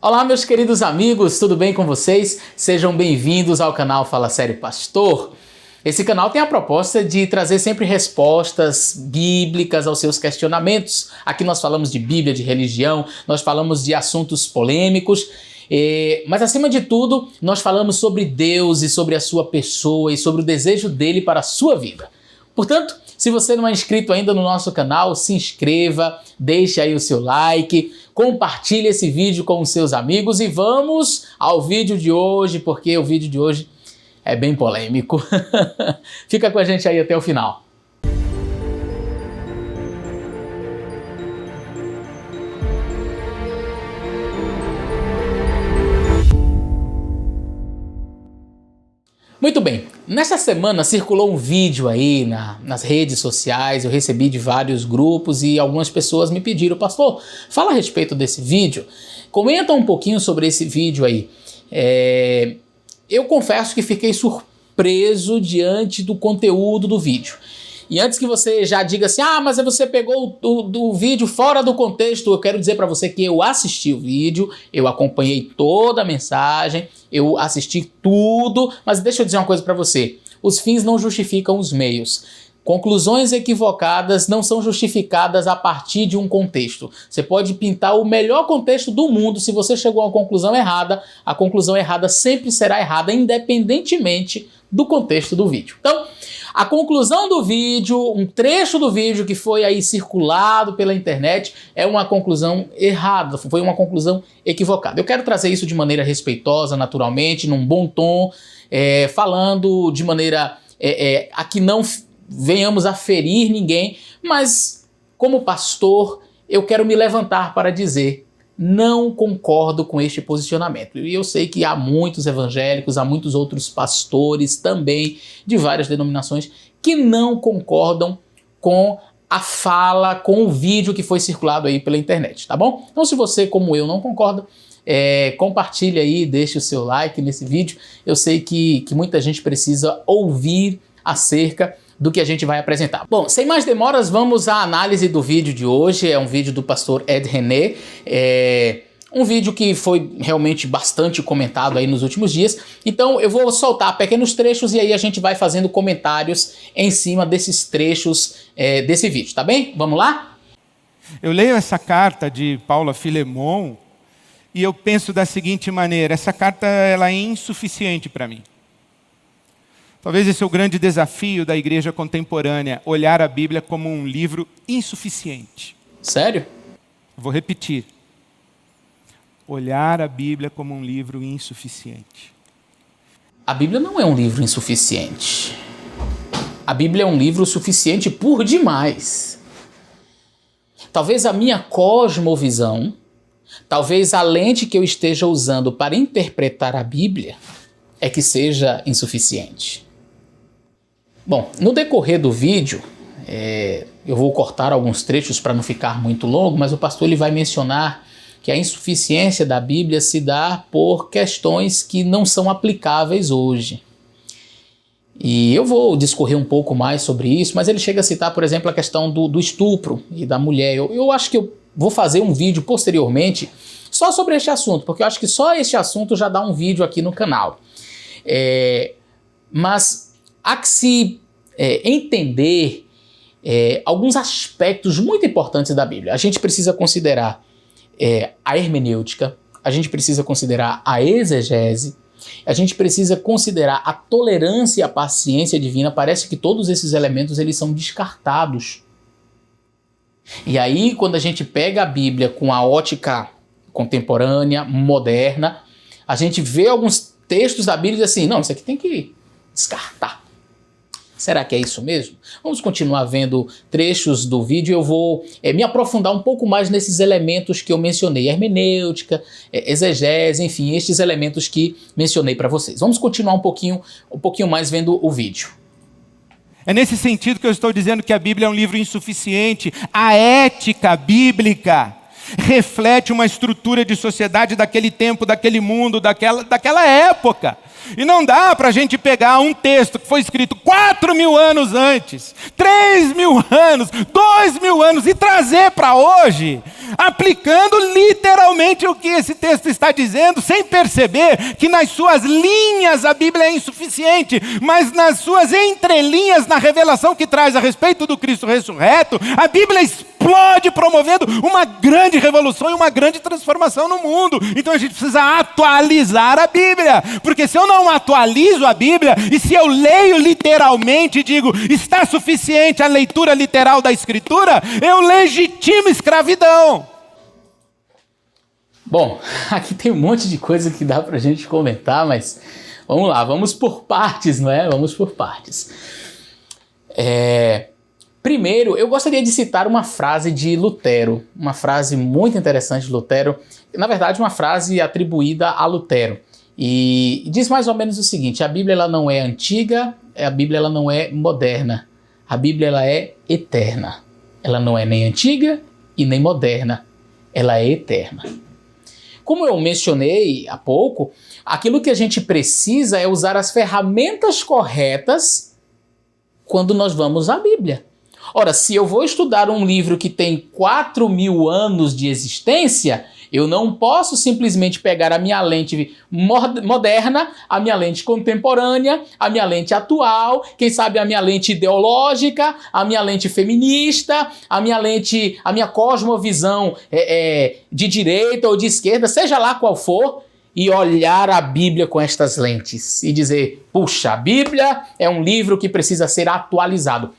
Olá, meus queridos amigos, tudo bem com vocês? Sejam bem-vindos ao canal Fala Sério Pastor. Esse canal tem a proposta de trazer sempre respostas bíblicas aos seus questionamentos. Aqui nós falamos de Bíblia, de religião, nós falamos de assuntos polêmicos, mas acima de tudo, nós falamos sobre Deus e sobre a sua pessoa e sobre o desejo dele para a sua vida. Portanto, se você não é inscrito ainda no nosso canal, se inscreva, deixe aí o seu like, compartilhe esse vídeo com os seus amigos e vamos ao vídeo de hoje, porque o vídeo de hoje é bem polêmico. Fica com a gente aí até o final. Muito bem, nessa semana circulou um vídeo aí nas redes sociais, eu recebi de vários grupos e algumas pessoas me pediram, pastor, fala a respeito desse vídeo, comenta um pouquinho sobre esse vídeo aí. Eu confesso que fiquei surpreso diante do conteúdo do vídeo. E antes que você já diga assim, mas você pegou o vídeo fora do contexto, eu quero dizer para você que eu assisti o vídeo, eu acompanhei toda a mensagem, eu assisti tudo, mas deixa eu dizer uma coisa para você, os fins não justificam os meios. Conclusões equivocadas não são justificadas a partir de um contexto. Você pode pintar o melhor contexto do mundo, se você chegou a uma conclusão errada, a conclusão errada sempre será errada, independentemente do contexto do vídeo. Então, a conclusão do vídeo, um trecho do vídeo que foi aí circulado pela internet, é uma conclusão errada, foi uma conclusão equivocada. Eu quero trazer isso de maneira respeitosa, naturalmente, num bom tom, falando de maneira a que não venhamos a ferir ninguém, mas como pastor, eu quero me levantar para dizer: não concordo com este posicionamento. E eu sei que há muitos evangélicos, há muitos outros pastores também de várias denominações que não concordam com a fala, com o vídeo que foi circulado aí pela internet, tá bom? Então, se você, como eu, não concorda, compartilhe aí, deixe o seu like nesse vídeo. Eu sei que muita gente precisa ouvir acerca do que a gente vai apresentar. Bom, sem mais demoras, vamos à análise do vídeo de hoje. É um vídeo do pastor Ed René, um vídeo que foi realmente bastante comentado aí nos últimos dias. Então eu vou soltar pequenos trechos e aí a gente vai fazendo comentários em cima desses trechos desse vídeo, tá bem? Vamos lá? Eu leio essa carta de Paulo a Filemon e eu penso da seguinte maneira: essa carta ela é insuficiente para mim. Talvez esse é o grande desafio da igreja contemporânea, olhar a Bíblia como um livro insuficiente. Sério? Vou repetir. Olhar a Bíblia como um livro insuficiente. A Bíblia não é um livro insuficiente. A Bíblia é um livro suficiente por demais. Talvez a minha cosmovisão, talvez a lente que eu esteja usando para interpretar a Bíblia é que seja insuficiente. Bom, no decorrer do vídeo, eu vou cortar alguns trechos para não ficar muito longo, mas o pastor ele vai mencionar que a insuficiência da Bíblia se dá por questões que não são aplicáveis hoje. E eu vou discorrer um pouco mais sobre isso, mas ele chega a citar, por exemplo, a questão do estupro e da mulher. Eu acho que eu vou fazer um vídeo posteriormente só sobre este assunto, porque eu acho que só este assunto já dá um vídeo aqui no canal. Mas há que se entender alguns aspectos muito importantes da Bíblia. A gente precisa considerar a hermenêutica, a gente precisa considerar a exegese, a gente precisa considerar a tolerância e a paciência divina. Parece que todos esses elementos eles são descartados. E aí, quando a gente pega a Bíblia com a ótica contemporânea, moderna, a gente vê alguns textos da Bíblia e diz assim, não, isso aqui tem que descartar. Será que é isso mesmo? Vamos continuar vendo trechos do vídeo e eu vou me aprofundar um pouco mais nesses elementos que eu mencionei, hermenêutica, exegese, enfim, estes elementos que mencionei para vocês. Vamos continuar um pouquinho mais vendo o vídeo. É nesse sentido que eu estou dizendo que a Bíblia é um livro insuficiente. A ética bíblica reflete uma estrutura de sociedade daquele tempo, daquele mundo, daquela época. E não dá para a gente pegar um texto que foi escrito 4.000 anos antes, 3.000 anos, 2.000 anos e trazer para hoje, aplicando literalmente o que esse texto está dizendo, sem perceber que nas suas linhas a Bíblia é insuficiente, mas nas suas entrelinhas, na revelação que traz a respeito do Cristo ressurreto, a Bíblia explode, promovendo uma grande revolução e uma grande transformação no mundo. Então a gente precisa atualizar a Bíblia, porque se eu não atualizo a Bíblia, e se eu leio literalmente e digo, está suficiente a leitura literal da Escritura, eu legitimo escravidão. Bom, aqui tem um monte de coisa que dá pra gente comentar, mas vamos lá, vamos por partes, não é? Vamos por partes. Primeiro, eu gostaria de citar uma frase de Lutero, uma frase muito interessante de Lutero, na verdade uma frase atribuída a Lutero, e diz mais ou menos o seguinte: a Bíblia ela não é antiga, a Bíblia ela não é moderna, a Bíblia ela é eterna. Ela não é nem antiga e nem moderna, ela é eterna. Como eu mencionei há pouco, aquilo que a gente precisa é usar as ferramentas corretas quando nós vamos à Bíblia. Ora, se eu vou estudar um livro que tem 4.000 anos de existência, eu não posso simplesmente pegar a minha lente moderna, a minha lente contemporânea, a minha lente atual, quem sabe a minha lente ideológica, a minha lente feminista, a minha cosmovisão de direita ou de esquerda, seja lá qual for, e olhar a Bíblia com estas lentes e dizer, puxa, a Bíblia é um livro que precisa ser atualizado.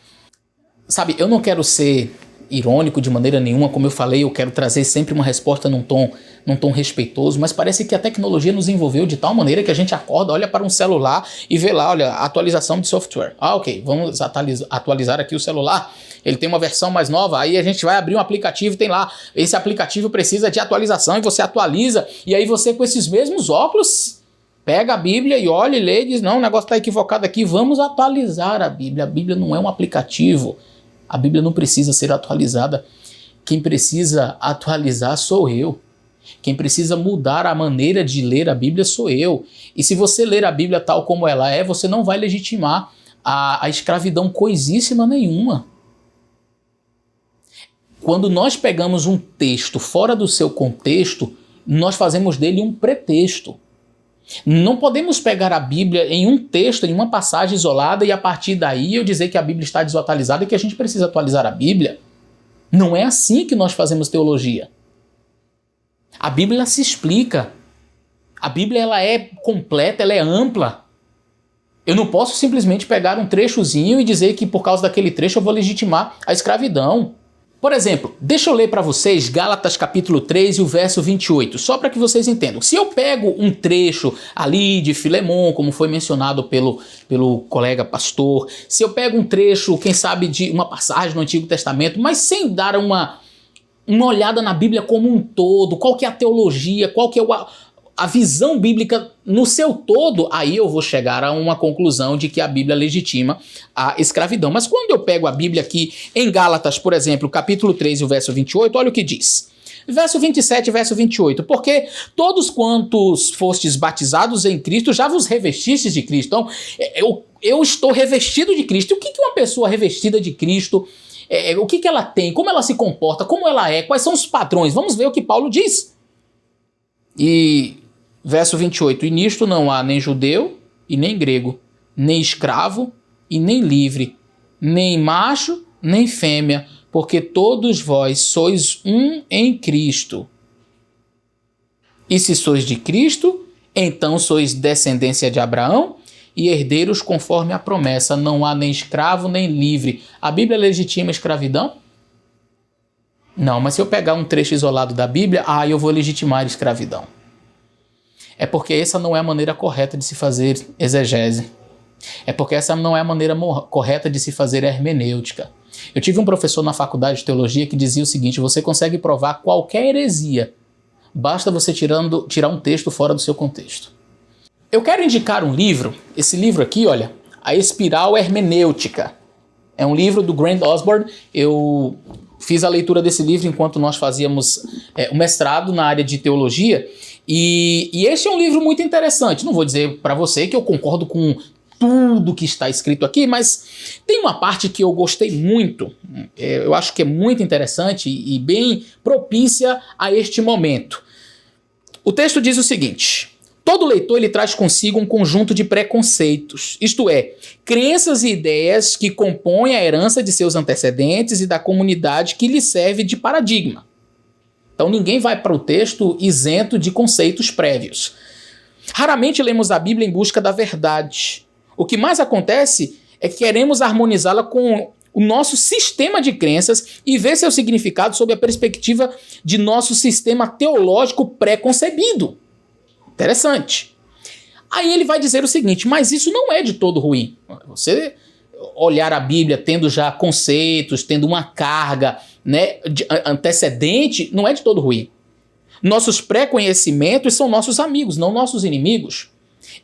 Sabe, eu não quero ser irônico de maneira nenhuma, como eu falei, eu quero trazer sempre uma resposta num tom respeitoso, mas parece que a tecnologia nos envolveu de tal maneira que a gente acorda, olha para um celular e vê lá, olha, atualização de software. Ah, ok, vamos atualizar aqui o celular, ele tem uma versão mais nova, aí a gente vai abrir um aplicativo, tem lá, esse aplicativo precisa de atualização e você atualiza, e aí você com esses mesmos óculos pega a Bíblia e olha e lê e diz, não, o negócio está equivocado aqui, vamos atualizar a Bíblia não é um aplicativo. A Bíblia não precisa ser atualizada. Quem precisa atualizar sou eu. Quem precisa mudar a maneira de ler a Bíblia sou eu. E se você ler a Bíblia tal como ela é, você não vai legitimar a escravidão coisíssima nenhuma. Quando nós pegamos um texto fora do seu contexto, nós fazemos dele um pretexto. Não podemos pegar a Bíblia em um texto, em uma passagem isolada, e a partir daí eu dizer que a Bíblia está desatualizada e que a gente precisa atualizar a Bíblia. Não é assim que nós fazemos teologia. A Bíblia se explica. A Bíblia ela é completa, ela é ampla. Eu não posso simplesmente pegar um trechozinho e dizer que por causa daquele trecho eu vou legitimar a escravidão. Por exemplo, deixa eu ler para vocês Gálatas capítulo 3 e o verso 28, só para que vocês entendam. Se eu pego um trecho ali de Filemon, como foi mencionado pelo colega pastor, se eu pego um trecho, quem sabe, de uma passagem no Antigo Testamento, mas sem dar uma olhada na Bíblia como um todo, qual que é a teologia, qual que é a visão bíblica no seu todo, aí eu vou chegar a uma conclusão de que a Bíblia legitima a escravidão. Mas quando eu pego a Bíblia aqui em Gálatas, por exemplo, capítulo 3 e o verso 28, olha o que diz. Verso 27 e verso 28. Porque todos quantos fostes batizados em Cristo, já vos revestistes de Cristo. Então, eu estou revestido de Cristo. E o que uma pessoa revestida de Cristo, o que ela tem, como ela se comporta, como ela é, quais são os padrões? Vamos ver o que Paulo diz. E verso 28, e nisto não há nem judeu e nem grego, nem escravo e nem livre, nem macho nem fêmea, porque todos vós sois um em Cristo. E se sois de Cristo, então sois descendência de Abraão e herdeiros conforme a promessa. Não há nem escravo nem livre. A Bíblia legitima a escravidão? Não, mas se eu pegar um trecho isolado da Bíblia, eu vou legitimar a escravidão. É porque essa não é a maneira correta de se fazer exegese. É porque essa não é a maneira correta de se fazer hermenêutica. Eu tive um professor na faculdade de teologia que dizia o seguinte: você consegue provar qualquer heresia, basta você tirar um texto fora do seu contexto. Eu quero indicar um livro, esse livro aqui, olha, A Espiral Hermenêutica. É um livro do Grant Osborne. Eu fiz a leitura desse livro enquanto nós fazíamos o mestrado na área de teologia. E esse é um livro muito interessante. Não vou dizer para você que eu concordo com tudo que está escrito aqui, mas tem uma parte que eu gostei muito, eu acho que é muito interessante e bem propícia a este momento. O texto diz o seguinte: todo leitor ele traz consigo um conjunto de preconceitos, isto é, crenças e ideias que compõem a herança de seus antecedentes e da comunidade que lhe serve de paradigma. Então ninguém vai para o texto isento de conceitos prévios. Raramente lemos a Bíblia em busca da verdade. O que mais acontece é que queremos harmonizá-la com o nosso sistema de crenças e ver seu significado sob a perspectiva de nosso sistema teológico pré-concebido. Interessante. Aí ele vai dizer o seguinte: mas isso não é de todo ruim. Você olhar a Bíblia tendo já conceitos, tendo uma carga, né, antecedente, não é de todo ruim. Nossos pré-conhecimentos são nossos amigos, não nossos inimigos.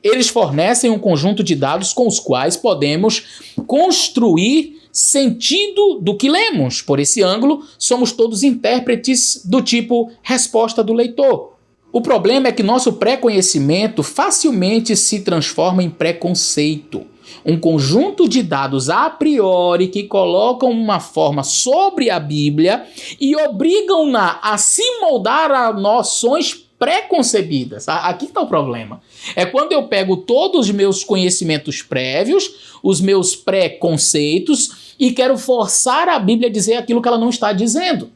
Eles fornecem um conjunto de dados com os quais podemos construir sentido do que lemos. Por esse ângulo, somos todos intérpretes do tipo resposta do leitor. O problema é que nosso pré-conhecimento facilmente se transforma em preconceito. Um conjunto de dados a priori que colocam uma forma sobre a Bíblia e obrigam-na a se moldar a noções pré-concebidas. Aqui está o problema. É quando eu pego todos os meus conhecimentos prévios, os meus pré-conceitos, e quero forçar a Bíblia a dizer aquilo que ela não está dizendo.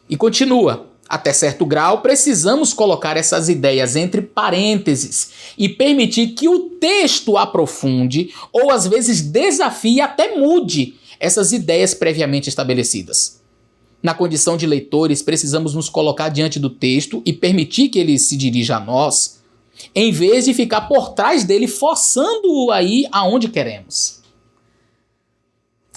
E continua. Até certo grau, precisamos colocar essas ideias entre parênteses e permitir que o texto aprofunde ou às vezes desafie, até mude essas ideias previamente estabelecidas. Na condição de leitores, precisamos nos colocar diante do texto e permitir que ele se dirija a nós, em vez de ficar por trás dele, forçando-o aí aonde queremos.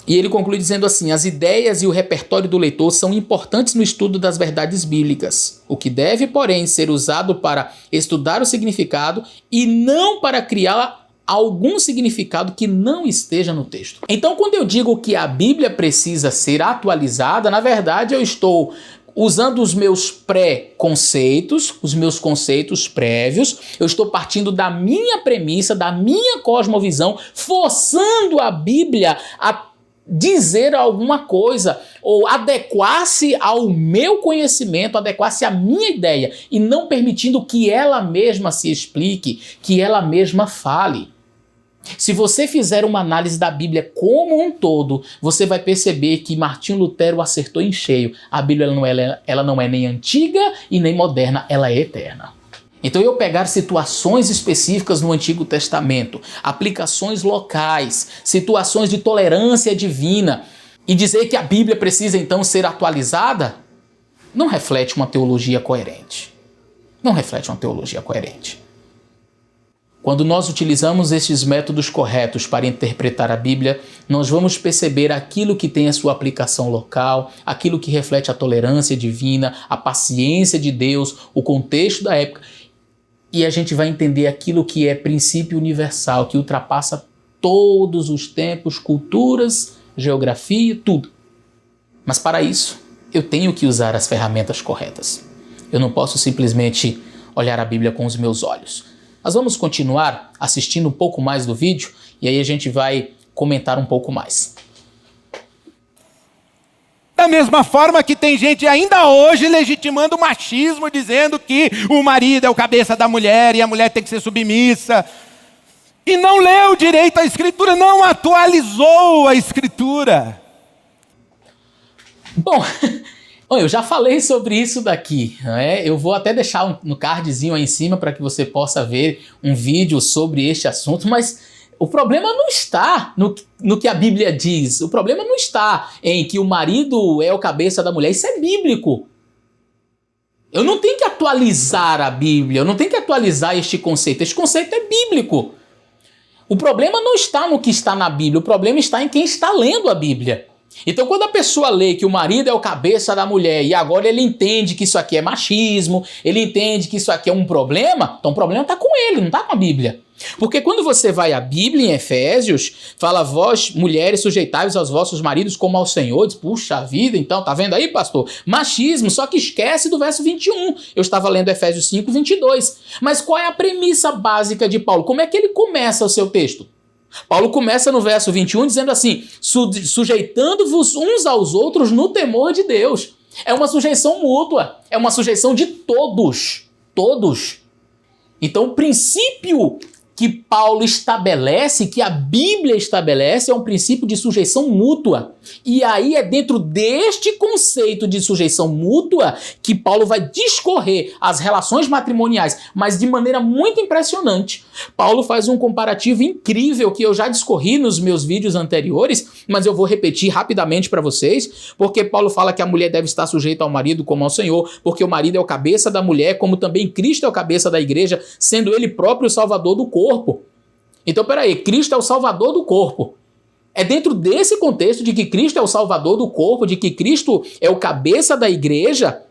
E ele conclui dizendo assim: as ideias e o repertório do leitor são importantes no estudo das verdades bíblicas, o que deve, porém, ser usado para estudar o significado e não para criar algum significado que não esteja no texto. Então, quando eu digo que a Bíblia precisa ser atualizada, na verdade eu estou usando os meus pré-conceitos, os meus conceitos prévios, eu estou partindo da minha premissa, da minha cosmovisão, forçando a Bíblia a dizer alguma coisa, ou adequar-se ao meu conhecimento, adequar-se à minha ideia, e não permitindo que ela mesma se explique, que ela mesma fale. Se você fizer uma análise da Bíblia como um todo, você vai perceber que Martinho Lutero acertou em cheio. A Bíblia ela não é nem antiga e nem moderna, ela é eterna. Então eu pegar situações específicas no Antigo Testamento, aplicações locais, situações de tolerância divina, e dizer que a Bíblia precisa então ser atualizada, não reflete uma teologia coerente. Não reflete uma teologia coerente. Quando nós utilizamos estes métodos corretos para interpretar a Bíblia, nós vamos perceber aquilo que tem a sua aplicação local, aquilo que reflete a tolerância divina, a paciência de Deus, o contexto da época, e a gente vai entender aquilo que é princípio universal, que ultrapassa todos os tempos, culturas, geografia, tudo. Mas para isso, eu tenho que usar as ferramentas corretas. Eu não posso simplesmente olhar a Bíblia com os meus olhos. Nós vamos continuar assistindo um pouco mais do vídeo e aí a gente vai comentar um pouco mais. Da mesma forma que tem gente ainda hoje legitimando o machismo, dizendo que o marido é o cabeça da mulher e a mulher tem que ser submissa. E não leu direito a Escritura, não atualizou a Escritura. Bom, eu já falei sobre isso daqui, né? Eu vou até deixar no cardzinho aí em cima para que você possa ver um vídeo sobre este assunto, mas o problema não está no que a Bíblia diz. O problema não está em que o marido é o cabeça da mulher. Isso é bíblico. Eu não tenho que atualizar a Bíblia, eu não tenho que atualizar este conceito. Este conceito é bíblico. O problema não está no que está na Bíblia, o problema está em quem está lendo a Bíblia. Então, quando a pessoa lê que o marido é o cabeça da mulher e agora ele entende que isso aqui é machismo, ele entende que isso aqui é um problema, então o problema está com ele, não está com a Bíblia. Porque quando você vai à Bíblia em Efésios, fala, vós, mulheres, sujeitai-vos aos vossos maridos como ao Senhor. Diz, puxa vida, então, tá vendo aí, pastor? Machismo, só que esquece do verso 21. Eu estava lendo Efésios 5, 22. Mas qual é a premissa básica de Paulo? Como é que ele começa o seu texto? Paulo começa no verso 21 dizendo assim, sujeitando-vos uns aos outros no temor de Deus. É uma sujeição mútua, é uma sujeição de todos. Todos. Então, o princípio que Paulo estabelece, que a Bíblia estabelece, é um princípio de sujeição mútua. E aí é dentro deste conceito de sujeição mútua que Paulo vai discorrer as relações matrimoniais, mas de maneira muito impressionante. Paulo faz um comparativo incrível que eu já discorri nos meus vídeos anteriores, mas eu vou repetir rapidamente para vocês, porque Paulo fala que a mulher deve estar sujeita ao marido como ao Senhor, porque o marido é o cabeça da mulher, como também Cristo é o cabeça da igreja, sendo ele próprio o salvador do corpo. Então, peraí, Cristo é o salvador do corpo. É dentro desse contexto de que Cristo é o salvador do corpo, de que Cristo é o cabeça da igreja,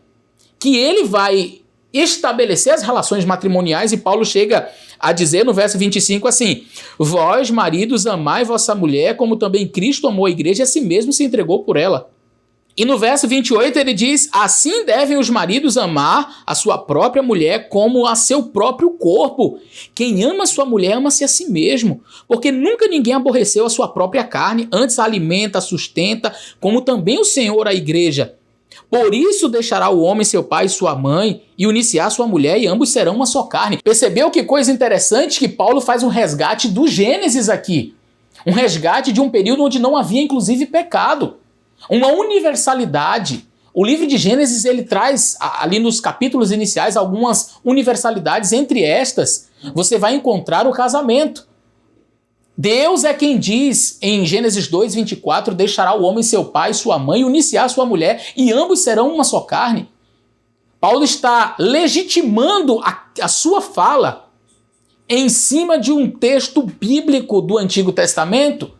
que ele vai estabelecer as relações matrimoniais, e Paulo chega a dizer no verso 25 assim, vós, maridos, amai vossa mulher, como também Cristo amou a igreja e a si mesmo se entregou por ela. E no verso 28 ele diz, assim devem os maridos amar a sua própria mulher como a seu próprio corpo. Quem ama sua mulher ama-se a si mesmo, porque nunca ninguém aborreceu a sua própria carne, antes a alimenta, a sustenta, como também o Senhor a igreja. Por isso deixará o homem seu pai e sua mãe, e unir-se-á sua mulher, e ambos serão uma só carne. Percebeu que coisa interessante que Paulo faz um resgate do Gênesis aqui? Um resgate de um período onde não havia inclusive pecado. Uma universalidade. O livro de Gênesis ele traz ali nos capítulos iniciais algumas universalidades. Entre estas, você vai encontrar o casamento. Deus é quem diz em Gênesis 2, 24, deixará o homem seu pai e sua mãe, unir-se-á sua mulher, e ambos serão uma só carne. Paulo está legitimando a sua fala em cima de um texto bíblico do Antigo Testamento.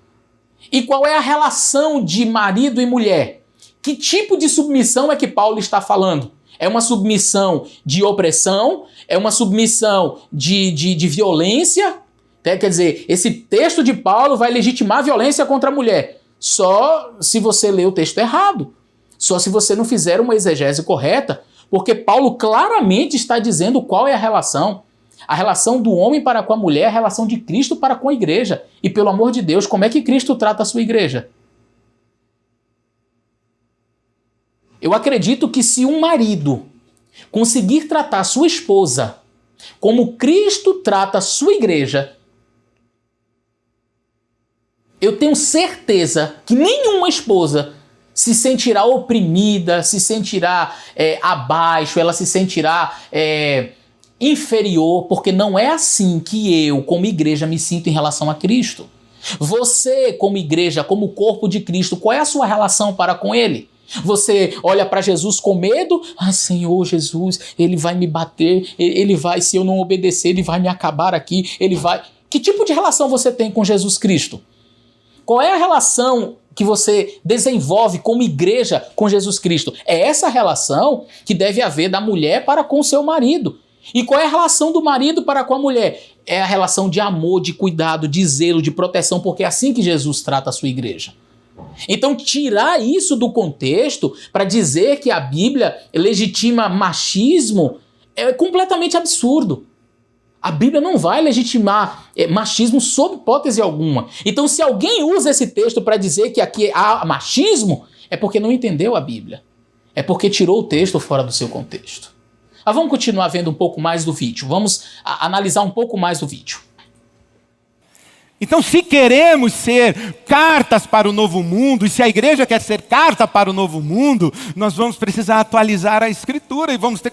E qual é a relação de marido e mulher? Que tipo de submissão é que Paulo está falando? É uma submissão de opressão? É uma submissão de violência? Quer dizer, esse texto de Paulo vai legitimar a violência contra a mulher. Só se você ler o texto errado. Só se você não fizer uma exegese correta. Porque Paulo claramente está dizendo qual é a relação. A relação do homem para com a mulher é a relação de Cristo para com a igreja. E pelo amor de Deus, como é que Cristo trata a sua igreja? Eu acredito que se um marido conseguir tratar a sua esposa como Cristo trata a sua igreja, eu tenho certeza que nenhuma esposa se sentirá oprimida, se sentirá abaixo, ela se sentirá inferior, porque não é assim que eu, como igreja, me sinto em relação a Cristo. Você, como igreja, como corpo de Cristo, qual é a sua relação para com Ele? Você olha para Jesus com medo? Ah, Senhor Jesus, Ele vai me bater, Ele vai, se eu não obedecer, Ele vai me acabar aqui, Ele vai... Que tipo de relação você tem com Jesus Cristo? Qual é a relação que você desenvolve como igreja com Jesus Cristo? É essa relação que deve haver da mulher para com o seu marido. E qual é a relação do marido para com a mulher? É a relação de amor, de cuidado, de zelo, de proteção, porque é assim que Jesus trata a sua igreja. Então, tirar isso do contexto para dizer que a Bíblia legitima machismo é completamente absurdo. A Bíblia não vai legitimar machismo sob hipótese alguma. Então, se alguém usa esse texto para dizer que aqui há machismo, é porque não entendeu a Bíblia. É porque tirou o texto fora do seu contexto. Mas vamos continuar vendo um pouco mais do vídeo. Vamos analisar um pouco mais do vídeo. Então, se queremos ser cartas para o novo mundo, e se a igreja quer ser carta para o novo mundo, nós vamos precisar atualizar a Escritura, e vamos ter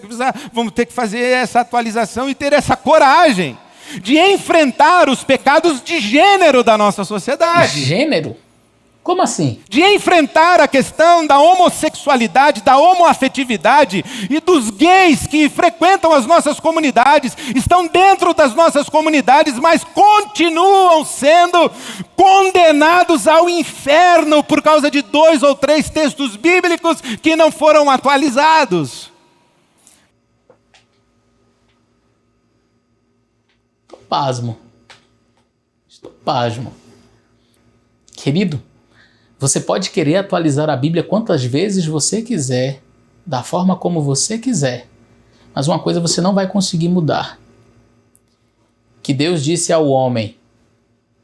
que fazer essa atualização e ter essa coragem de enfrentar os pecados de gênero da nossa sociedade. Gênero? Como assim? De enfrentar a questão da homossexualidade, da homoafetividade e dos gays que frequentam as nossas comunidades, estão dentro das nossas comunidades, mas continuam sendo condenados ao inferno por causa de 2 ou 3 textos bíblicos que não foram atualizados. Pasmo. Pasmo. Querido, você pode querer atualizar a Bíblia quantas vezes você quiser, da forma como você quiser, mas uma coisa você não vai conseguir mudar. Que Deus disse ao homem: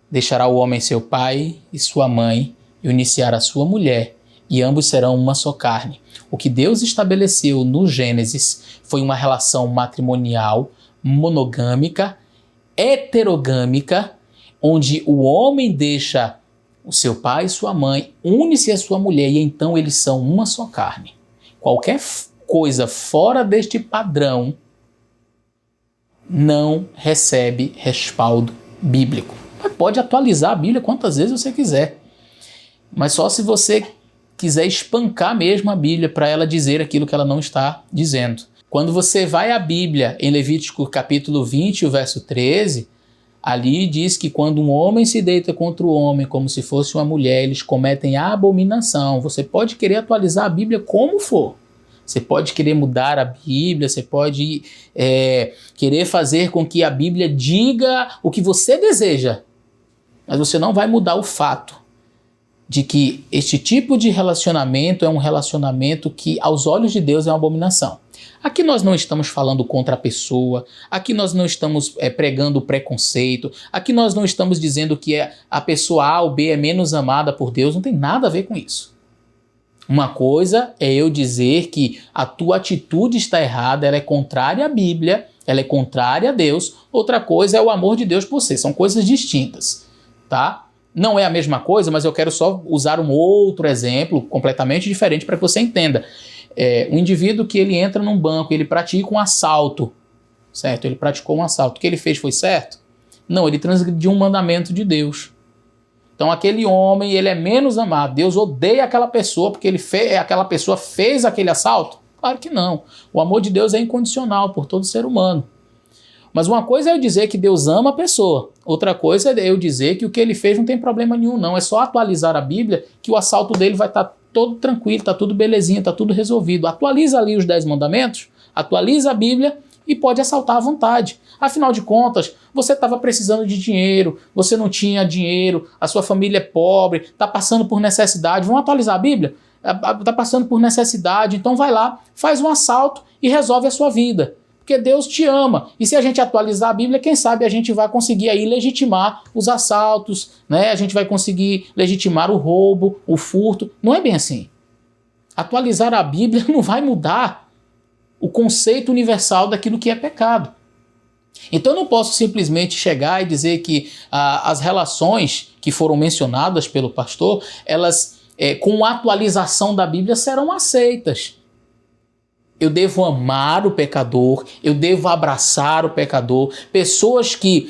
deixará o homem seu pai e sua mãe e unir-se-á a sua mulher, e ambos serão uma só carne. O que Deus estabeleceu no Gênesis foi uma relação matrimonial, monogâmica, heterogâmica, onde o homem deixa o seu pai e sua mãe, une-se a sua mulher, e então eles são uma só carne. Qualquer coisa fora deste padrão não recebe respaldo bíblico. Mas pode atualizar a Bíblia quantas vezes você quiser, mas só se você quiser espancar mesmo a Bíblia para ela dizer aquilo que ela não está dizendo. Quando você vai à Bíblia, em Levítico capítulo 20, o verso 13, ali diz que quando um homem se deita contra o homem como se fosse uma mulher, eles cometem abominação. Você pode querer atualizar a Bíblia como for. Você pode querer mudar a Bíblia, você pode querer fazer com que a Bíblia diga o que você deseja, mas você não vai mudar o fato de que este tipo de relacionamento é um relacionamento que, aos olhos de Deus, é uma abominação. Aqui nós não estamos falando contra a pessoa, aqui nós não estamos pregando preconceito, aqui nós não estamos dizendo que a pessoa A ou B é menos amada por Deus, não tem nada a ver com isso. Uma coisa é eu dizer que a tua atitude está errada, ela é contrária à Bíblia, ela é contrária a Deus. Outra coisa é o amor de Deus por você, são coisas distintas, tá? Não é a mesma coisa, mas eu quero só usar um outro exemplo completamente diferente para que você entenda. Um indivíduo que ele entra num banco, ele pratica um assalto, certo? Ele praticou um assalto. O que ele fez foi certo? Não, ele transgrediu um mandamento de Deus. Então aquele homem, ele é menos amado. Deus odeia aquela pessoa porque aquela pessoa fez aquele assalto? Claro que não. O amor de Deus é incondicional por todo ser humano. Mas uma coisa é eu dizer que Deus ama a pessoa. Outra coisa é eu dizer que o que ele fez não tem problema nenhum, não. É só atualizar a Bíblia que o assalto dele vai estar todo tranquilo, está tudo belezinha, está tudo resolvido. Atualiza ali os 10 mandamentos, atualiza a Bíblia e pode assaltar à vontade. Afinal de contas, você estava precisando de dinheiro, você não tinha dinheiro, a sua família é pobre, está passando por necessidade. Vamos atualizar a Bíblia? Está passando por necessidade, então vai lá, faz um assalto e resolve a sua vida. Porque Deus te ama. E se a gente atualizar a Bíblia, quem sabe a gente vai conseguir aí legitimar os assaltos, né? A gente vai conseguir legitimar o roubo, o furto. Não é bem assim. Atualizar a Bíblia não vai mudar o conceito universal daquilo que é pecado. Então eu não posso simplesmente chegar e dizer que as relações que foram mencionadas pelo pastor, elas com a atualização da Bíblia serão aceitas. Eu devo amar o pecador, eu devo abraçar o pecador. Pessoas que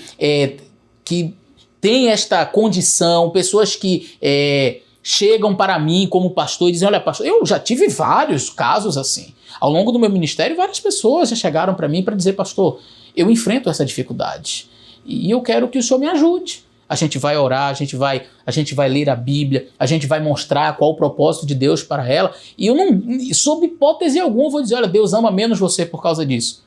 têm esta condição, pessoas que chegam para mim como pastor e dizem: olha, pastor, eu já tive vários casos assim. Ao longo do meu ministério, várias pessoas já chegaram para mim para dizer: pastor, eu enfrento essa dificuldade e eu quero que o senhor me ajude. A gente vai orar, a gente vai ler a Bíblia, a gente vai mostrar qual o propósito de Deus para ela. E eu não, sob hipótese alguma, vou dizer: olha, Deus ama menos você por causa disso.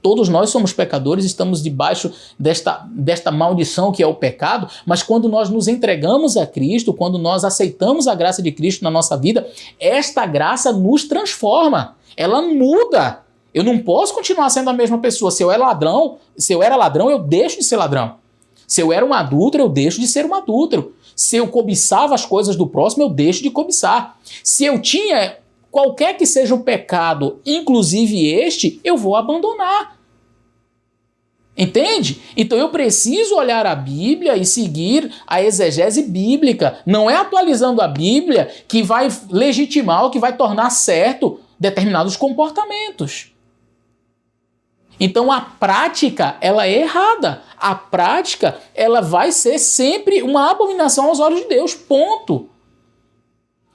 Todos nós somos pecadores, estamos debaixo desta maldição que é o pecado, mas quando nós nos entregamos a Cristo, quando nós aceitamos a graça de Cristo na nossa vida, esta graça nos transforma, ela muda. Eu não posso continuar sendo a mesma pessoa. Se eu era ladrão, eu deixo de ser ladrão. Se eu era um adúltero, eu deixo de ser um adúltero. Se eu cobiçava as coisas do próximo, eu deixo de cobiçar. Se eu tinha qualquer que seja o pecado, inclusive este, eu vou abandonar. Entende? Então eu preciso olhar a Bíblia e seguir a exegese bíblica. Não é atualizando a Bíblia que vai legitimar ou que vai tornar certo determinados comportamentos. Então a prática, ela é errada. A prática, ela vai ser sempre uma abominação aos olhos de Deus. Ponto.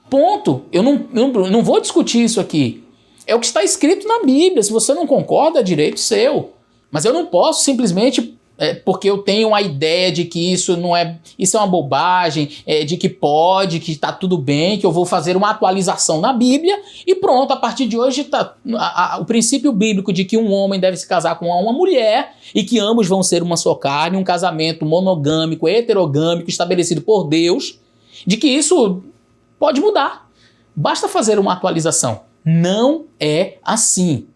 Ponto. Eu não vou discutir isso aqui. É o que está escrito na Bíblia. Se você não concorda, é direito seu. Mas eu não posso simplesmente porque eu tenho a ideia de que isso é uma bobagem, de que pode, que está tudo bem, que eu vou fazer uma atualização na Bíblia e pronto, a partir de hoje o princípio bíblico de que um homem deve se casar com uma mulher e que ambos vão ser uma só carne, um casamento monogâmico, heterogâmico, estabelecido por Deus, de que isso pode mudar. Basta fazer uma atualização. Não é assim.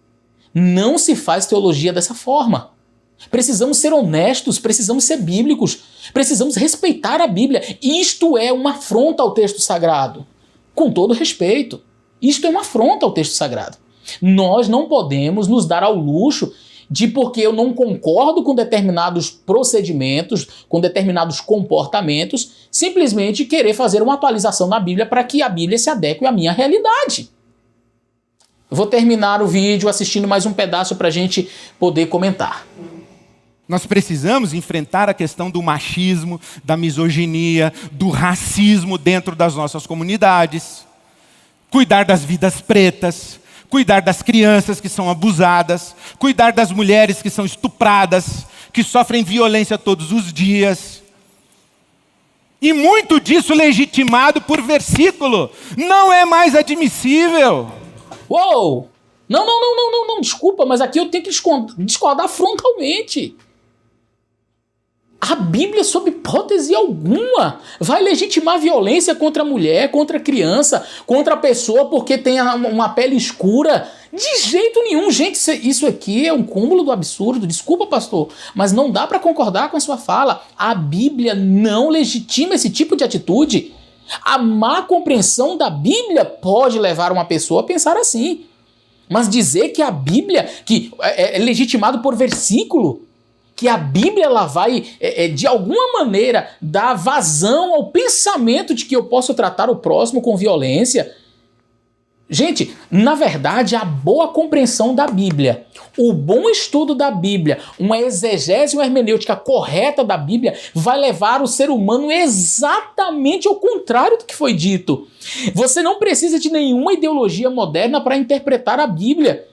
Não se faz teologia dessa forma. Precisamos ser honestos, precisamos ser bíblicos, precisamos respeitar a Bíblia. Isto é uma afronta ao texto sagrado. Com todo respeito, isto é uma afronta ao texto sagrado. Nós não podemos nos dar ao luxo de, porque eu não concordo com determinados procedimentos, com determinados comportamentos, simplesmente querer fazer uma atualização na Bíblia para que a Bíblia se adeque à minha realidade. Eu vou terminar o vídeo assistindo mais um pedaço para a gente poder comentar. Nós precisamos enfrentar a questão do machismo, da misoginia, do racismo dentro das nossas comunidades. Cuidar das vidas pretas, cuidar das crianças que são abusadas, cuidar das mulheres que são estupradas, que sofrem violência todos os dias. E muito disso legitimado por versículo. Não é mais admissível. Uou! Não, desculpa, mas aqui eu tenho que discordar frontalmente. A Bíblia, sob hipótese alguma, vai legitimar violência contra a mulher, contra a criança, contra a pessoa porque tem uma pele escura. De jeito nenhum, gente, isso aqui é um cúmulo do absurdo. Desculpa, pastor, mas não dá para concordar com a sua fala. A Bíblia não legitima esse tipo de atitude. A má compreensão da Bíblia pode levar uma pessoa a pensar assim. Mas dizer que a Bíblia, que é legitimado por versículo, que a Bíblia ela vai, de alguma maneira, dar vazão ao pensamento de que eu posso tratar o próximo com violência. Gente, na verdade, a boa compreensão da Bíblia, o bom estudo da Bíblia, uma exegese e uma hermenêutica correta da Bíblia vai levar o ser humano exatamente ao contrário do que foi dito. Você não precisa de nenhuma ideologia moderna para interpretar a Bíblia,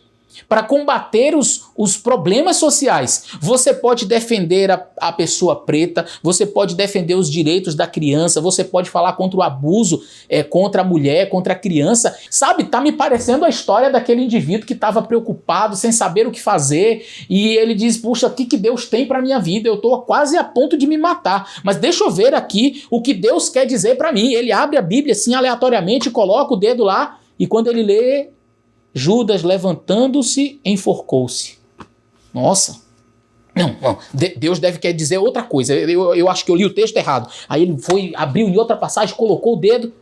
para combater os problemas sociais. Você pode defender a pessoa preta, você pode defender os direitos da criança, você pode falar contra o abuso, contra a mulher, contra a criança. Sabe, tá me parecendo a história daquele indivíduo que estava preocupado, sem saber o que fazer, e ele diz, puxa, o que Deus tem para minha vida? Eu estou quase a ponto de me matar, mas deixa eu ver aqui o que Deus quer dizer para mim. Ele abre a Bíblia assim aleatoriamente, coloca o dedo lá, e quando ele lê, Judas, levantando-se, enforcou-se. Nossa. Não. Deus deve querer dizer outra coisa. Eu acho que eu li o texto errado. Aí ele abriu em outra passagem, colocou o dedo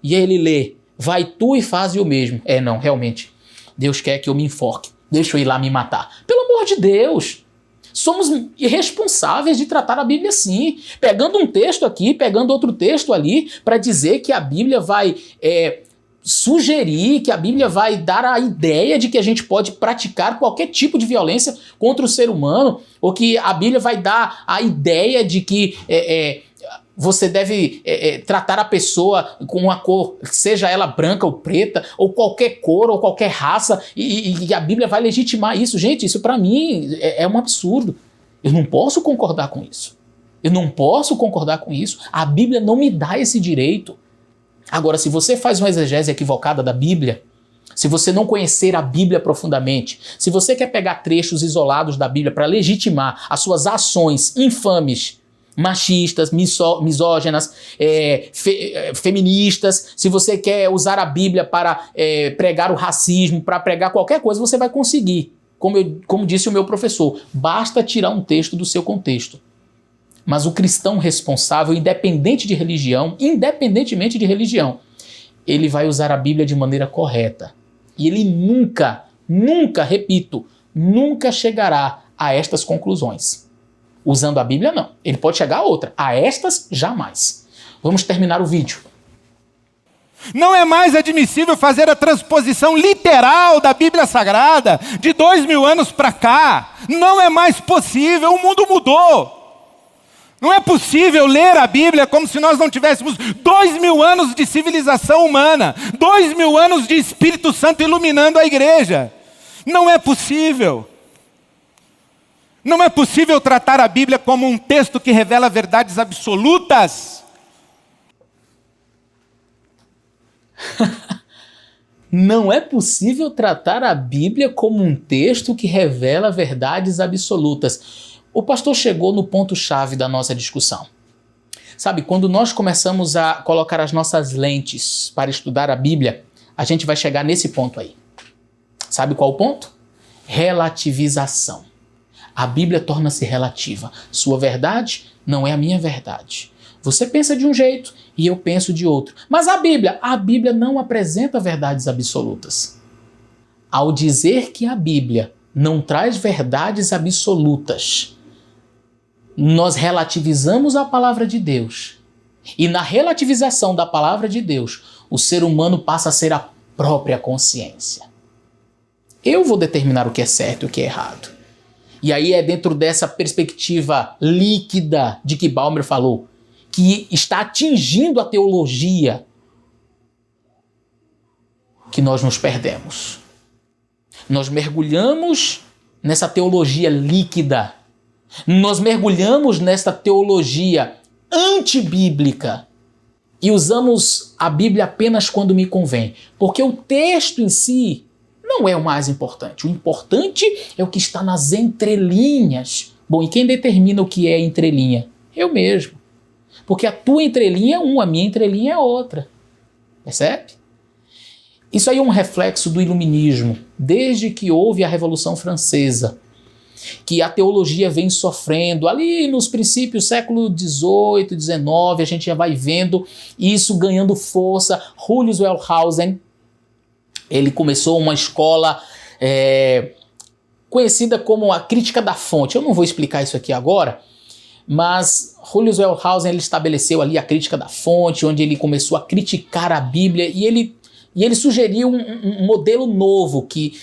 e aí ele lê. Vai tu e faze o mesmo. Não, realmente. Deus quer que eu me enforque. Deixa eu ir lá me matar. Pelo amor de Deus. Somos irresponsáveis de tratar a Bíblia assim. Pegando um texto aqui, pegando outro texto ali, para dizer que a Bíblia vai... sugerir, que a Bíblia vai dar a ideia de que a gente pode praticar qualquer tipo de violência contra o ser humano, ou que a Bíblia vai dar a ideia de que você deve tratar a pessoa com uma cor, seja ela branca ou preta, ou qualquer cor, ou qualquer raça, e a Bíblia vai legitimar isso. Gente, isso para mim é um absurdo. Eu não posso concordar com isso. A Bíblia não me dá esse direito. Agora, se você faz uma exegese equivocada da Bíblia, se você não conhecer a Bíblia profundamente, se você quer pegar trechos isolados da Bíblia para legitimar as suas ações infames, machistas, misóginas, feministas, se você quer usar a Bíblia para pregar o racismo, para pregar qualquer coisa, você vai conseguir. Como disse o meu professor, basta tirar um texto do seu contexto. Mas o cristão responsável, independentemente de religião, ele vai usar a Bíblia de maneira correta. E ele nunca chegará a estas conclusões. Usando a Bíblia, não. Ele pode chegar a outra. A estas, jamais. Vamos terminar o vídeo. Não é mais admissível fazer a transposição literal da Bíblia Sagrada de 2000 anos para cá. Não é mais possível. O mundo mudou. Não é possível ler a Bíblia como se nós não tivéssemos 2000 anos de civilização humana, 2000 anos de Espírito Santo iluminando a igreja. Não é possível. Não é possível tratar a Bíblia como um texto que revela verdades absolutas. Não é possível tratar a Bíblia como um texto que revela verdades absolutas. O pastor chegou no ponto-chave da nossa discussão. Sabe, quando nós começamos a colocar as nossas lentes para estudar a Bíblia, a gente vai chegar nesse ponto aí. Sabe qual o ponto? Relativização. A Bíblia torna-se relativa. Sua verdade não é a minha verdade. Você pensa de um jeito e eu penso de outro. Mas a Bíblia não apresenta verdades absolutas. Ao dizer que a Bíblia não traz verdades absolutas, nós relativizamos a palavra de Deus. E na relativização da palavra de Deus, o ser humano passa a ser a própria consciência. Eu vou determinar o que é certo e o que é errado. E aí é dentro dessa perspectiva líquida de que Balmer falou, que está atingindo a teologia, que nós nos perdemos. Nós mergulhamos nessa teologia líquida. Nós mergulhamos nessa teologia antibíblica e usamos a Bíblia apenas quando me convém, porque o texto em si não é o mais importante. O importante é o que está nas entrelinhas. Bom, e quem determina o que é entrelinha? Eu mesmo. Porque a tua entrelinha é uma, a minha entrelinha é outra. Percebe? Isso aí é um reflexo do iluminismo, desde que houve a Revolução Francesa, que a teologia vem sofrendo. Ali nos princípios do século XVIII, XIX, a gente já vai vendo isso ganhando força. Julius Wellhausen, ele começou uma escola conhecida como a crítica da fonte. Eu não vou explicar isso aqui agora, mas Julius Wellhausen ele estabeleceu ali a crítica da fonte, onde ele começou a criticar a Bíblia e ele sugeriu um modelo novo que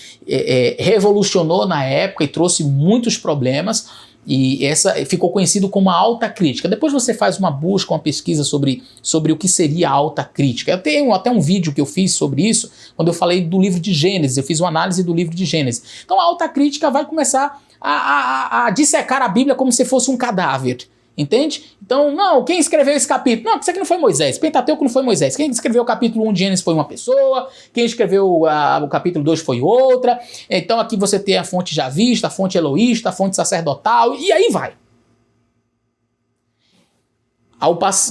revolucionou na época e trouxe muitos problemas, e essa ficou conhecido como a alta crítica. Depois você faz uma busca, uma pesquisa sobre o que seria a alta crítica. Eu tenho até um vídeo que eu fiz sobre isso, quando eu falei do livro de Gênesis, eu fiz uma análise do livro de Gênesis. Então a alta crítica vai começar a dissecar a Bíblia como se fosse um cadáver. Entende? Então, não, quem escreveu esse capítulo? Não, isso aqui não foi Moisés. Pentateuco não foi Moisés. Quem escreveu o capítulo 1 de Gênesis foi uma pessoa. Quem escreveu o capítulo 2 foi outra. Então aqui você tem a fonte javista, a fonte eloísta, a fonte sacerdotal, e aí vai.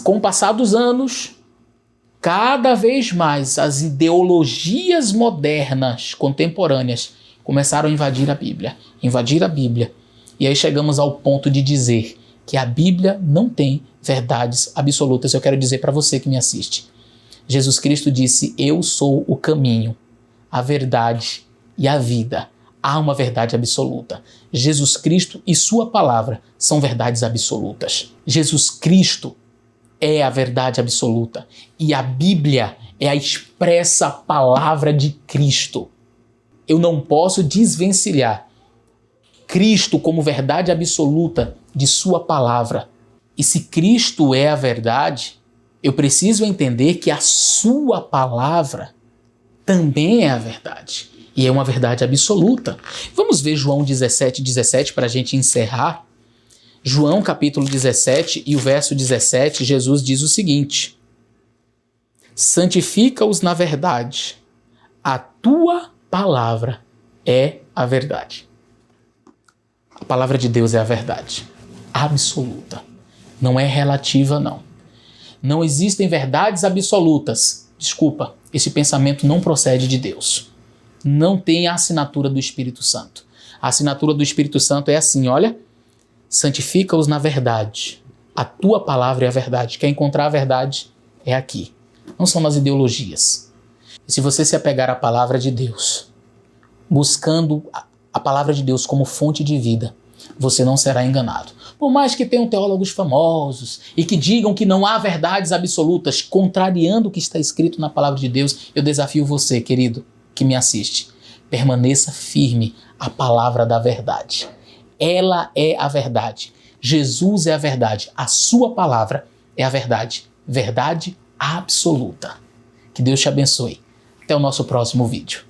Com o passar dos anos, cada vez mais as ideologias modernas, contemporâneas, começaram a invadir a Bíblia. E aí chegamos ao ponto de dizer que a Bíblia não tem verdades absolutas. Eu quero dizer para você que me assiste. Jesus Cristo disse, eu sou o caminho, a verdade e a vida. Há uma verdade absoluta. Jesus Cristo e sua palavra são verdades absolutas. Jesus Cristo é a verdade absoluta. E a Bíblia é a expressa palavra de Cristo. Eu não posso desvencilhar Cristo como verdade absoluta de sua palavra. E se Cristo é a verdade, eu preciso entender que a sua palavra também é a verdade. E é uma verdade absoluta. Vamos ver João 17 para a gente encerrar. João capítulo 17 e o verso 17, Jesus diz o seguinte: santifica-os na verdade, a tua palavra é a verdade. A palavra de Deus é a verdade absoluta. Não é relativa, não. Não existem verdades absolutas. Desculpa, esse pensamento não procede de Deus. Não tem a assinatura do Espírito Santo. A assinatura do Espírito Santo é assim, olha. Santifica-os na verdade. A tua palavra é a verdade. Quer encontrar a verdade? É aqui. Não são nas ideologias. E se você se apegar à palavra de Deus, buscando a palavra de Deus como fonte de vida, você não será enganado. Por mais que tenham teólogos famosos e que digam que não há verdades absolutas, contrariando o que está escrito na palavra de Deus, eu desafio você, querido, que me assiste. Permaneça firme à palavra da verdade. Ela é a verdade. Jesus é a verdade. A sua palavra é a verdade. Verdade absoluta. Que Deus te abençoe. Até o nosso próximo vídeo.